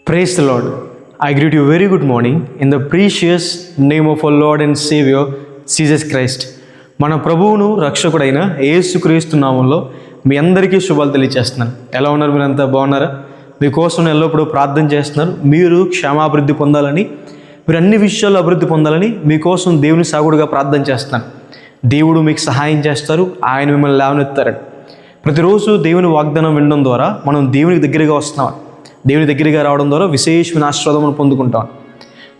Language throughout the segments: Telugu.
Praise the Lord. I greet you very good morning in the precious name of our Lord and Savior Jesus Christ. మన ప్రభువును రక్షకుడైన యేసుక్రీస్తు నామంలో మీ అందరికీ శుభాలు తెలియజేస్తున్నాను. ఎలా ఉన్నారు? మీరంతా బాగున్నారా? మీకోసం నేను ఎల్లప్పుడూ ప్రార్థన చేస్తున్నాను. మీరు క్షేమాభివృద్ధి పొందాలని, మీరు అన్ని విషయాల్లో అభివృద్ధి పొందాలని మీకోసం దేవుని సాగుడుగా ప్రార్థన చేస్తున్నాను. దేవుడు మీకు సహాయం చేస్తారు, ఆయన మిమ్మల్ని లేవనెత్తారని. ప్రతిరోజు దేవుని వాగ్దానం వినడం ద్వారా మనం దేవునికి దగ్గరగా వస్తున్నాం. దేవుని దగ్గరగా రావడం ద్వారా విశేషమైన ఆశీర్వాదం పొందుకుంటాం.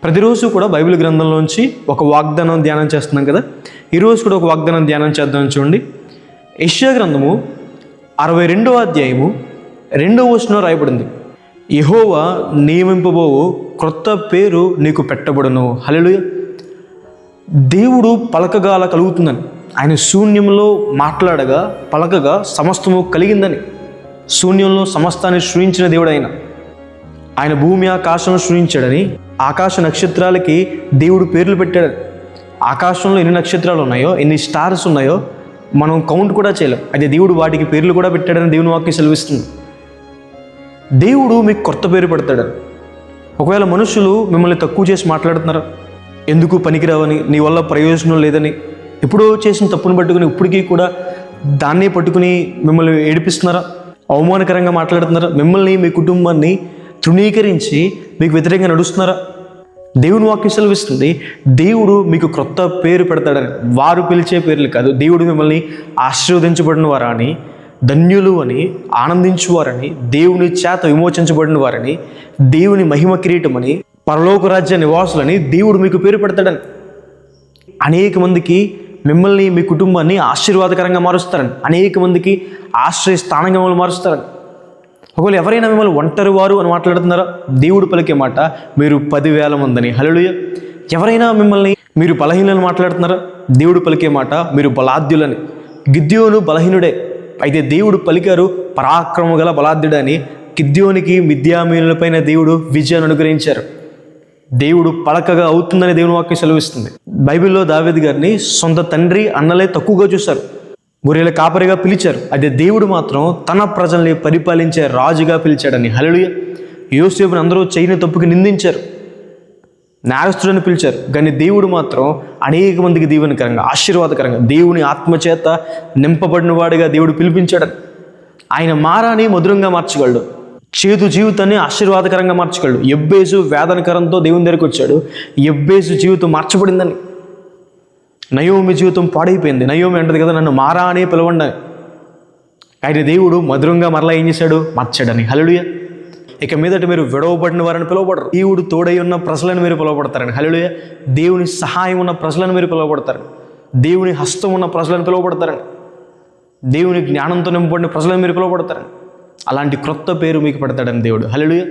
ప్రతిరోజు కూడా బైబిల్ గ్రంథంలోంచి ఒక వాగ్దానం ధ్యానం చేస్తున్నాం కదా. ఈరోజు కూడా ఒక వాగ్దానం ధ్యానం చేద్దాం. చూడండి, యెషయా గ్రంథము 62వ అధ్యాయము 2వ వచనంలో రాయబడింది, యెహోవా నియమింపబోవు క్రొత్త పేరు నీకు పెట్టబడును. హల్లెలూయా. దేవుడు పలకగా అలా కలుగుతుందని, ఆయన శూన్యంలో మాట్లాడగా పలకగా సమస్తము కలిగిందని. శూన్యంలో సమస్తాన్ని సృష్టించిన దేవుడు ఆయన భూమి ఆకాశం సృష్టించాడని, ఆకాశ నక్షత్రాలకి దేవుడు పేర్లు పెట్టాడని. ఆకాశంలో ఎన్ని నక్షత్రాలు ఉన్నాయో, ఎన్ని స్టార్స్ ఉన్నాయో మనం కౌంట్ కూడా చేయలేం. అయితే దేవుడు వాటికి పేర్లు కూడా పెట్టాడని దేవుని వాక్యం సెలవిస్తుంది. దేవుడు మీకు కొత్త పేరు పెడతాడని. ఒకవేళ మనుషులు మిమ్మల్ని తక్కువ చేసి మాట్లాడుతున్నారా, ఎందుకు పనికిరావని, నీ వల్ల ప్రయోజనం లేదని, ఎప్పుడో చేసిన తప్పును పట్టుకుని ఇప్పటికీ కూడా దాన్నే పట్టుకుని మిమ్మల్ని ఏడిపిస్తున్నారా, అవమానకరంగా మాట్లాడుతున్నారా, మిమ్మల్ని మీ కుటుంబాన్ని తృణీకరించి మీకు వ్యతిరేకంగా నడుస్తున్నారా? దేవుని వాక్యం సెలవిస్తుంది, దేవుడు మీకు క్రొత్త పేరు పెడతాడని. వారు పిలిచే పేర్లు కాదు, దేవుడు మిమ్మల్ని ఆశీర్వదించబడిన వారని, ధన్యులు అని, ఆనందించువారని, దేవుని చేత విమోచించబడిన వారని, దేవుని మహిమ కిరీటమని, పరలోక రాజ్య నివాసులని దేవుడు మీకు పేరు పెడతాడని. అనేక మందికి మిమ్మల్ని మీ కుటుంబాన్ని ఆశీర్వాదకరంగా మారుస్తారని, అనేక మందికి ఆశ్రయ స్థానంగా మిమ్మల్ని మారుస్తారని. ఒకవేళ ఎవరైనా మిమ్మల్ని ఒంటరి వారు అని మాట్లాడుతున్నారా, దేవుడు పలికే మాట మీరు 10,000 మందని. హల్లెలూయా. ఎవరైనా మిమ్మల్ని మీరు బలహీనని మాట్లాడుతున్నారా, దేవుడు పలికే మాట మీరు బలాద్యులని. గిద్యోను బలహీనుడే, అయితే దేవుడు పలికారు పరాక్రమ గల బలాద్యుడని. గిద్యోనికి మిద్యామీనులపైన దేవుడు విజయాన్ని అనుగ్రహించారు. దేవుడు పలకగా అవుతుందని దేవుని వాక్యం సెలవిస్తుంది. బైబిల్లో దావీదు గారిని సొంత తండ్రి అన్నలే తక్కువగా చూశారు, గొర్రెల కాపరిగా పిలిచారు. అదే దేవుడు మాత్రం తన ప్రజల్ని పరిపాలించే రాజుగా పిలిచాడని. హల్లెలూయా. యోసేపుని అందరూ చేయని తప్పుకి నిందించారు, నేరస్తుడని పిలిచారు, కానీ దేవుడు మాత్రం అనేక మందికి దీవెనకరంగా, ఆశీర్వాదకరంగా, దేవుని ఆత్మచేత నింపబడిన వాడిగా దేవుడు పిలిపించాడని. ఆయన మారాని మధురంగా మార్చగలడు, చేదు జీవితాన్ని ఆశీర్వాదకరంగా మార్చగలడు. యెబ్బేజు వేదనకరంతో దేవుని దగ్గరికి వచ్చాడు, యెబ్బేజు జీవితం మార్చబడిందని. నయోమి జీవితం పాడైపోయింది, నయోమి అంటది కదా, నన్ను మారా అనే పిలవండి. ఆయన దేవుడు మధురంగా మరలా ఏం చేశాడు, మార్చాడని. హల్లెలూయా. ఇక మీదట మీరు విడవబడిన వారిని పిలువబడరు, దేవుడు తోడై ఉన్న ప్రజలను మీరు పిలువబడతారని. హల్లెలూయా. దేవుని సహాయం ఉన్న ప్రజలను మీరు పిలువబడతారని, దేవుని హస్తం ఉన్న ప్రజలను పిలువబడతారని, దేవుని జ్ఞానంతో నింపబడిన ప్రజలను మీరు పిలువబడతారని. అలాంటి క్రొత్త పేరు మీకు పెడతాడని దేవుడు. హల్లెలూయా.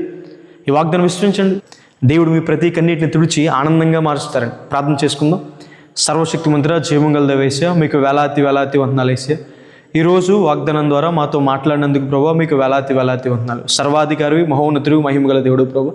ఈ వాగ్దానం విశ్వసించండి. దేవుడు మీ ప్రతి కన్నీటిని తుడిచి ఆనందంగా మారుస్తారని. ప్రార్థన చేసుకుందాం. సర్వశక్తి మంత్ర జీవమంగళ దేవేశ, మీకు వేలాతి వందనాలు వేసే. ఈరోజు వాగ్దానం ద్వారా మాతో మాట్లాడినందుకు ప్రభావ మీకు వేలాతి వందనాలు. సర్వాధికారి, మహోన్నతుడు, మహిమగల దేవుడు ప్రభావ.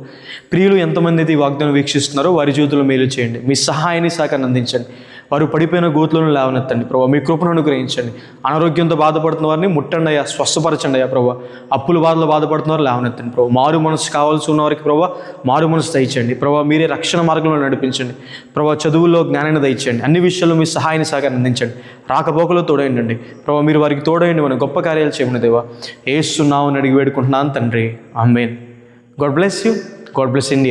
ప్రియులు ఎంతమంది అయితే ఈ వాగ్దానం వీక్షిస్తున్నారో వారి జీవితంలో మేలు చేయండి, మీ సహాయాన్ని సహకారాన్ని అందించండి. వారు పడిపోయిన గోతులను లేవనెత్తండి ప్రభావ, మీ కృపను అనుగ్రహించండి. అనారోగ్యంతో బాధపడుతున్న వారిని ముట్టండి అయ్యా, స్వస్థపరచండి అయ్యా ప్రభావ. అప్పుల బాధలో బాధపడుతున్నారు లేవనెత్తండి ప్రభావ. మారు మనసు కావాల్సి ఉన్న వారికి ప్రభావ మారు మనసు దయచేయండి ప్రభావ. మీరే రక్షణ మార్గంలో నడిపించండి ప్రభావ. చదువుల్లో జ్ఞానాన్ని దయచేయండి. అన్ని విషయాల్లో మీ సహాయాన్ని సహకారం అందించండి. రాకపోకలో తోడైండండి ప్రభావ. మీరు వారికి తోడైండి, మన గొప్ప కార్యాలు చేయమని దేవా యేసు నామమున అడిగి వేడుకుంటున్నాను తండ్రి. ఆమేన్. God bless you. God bless India.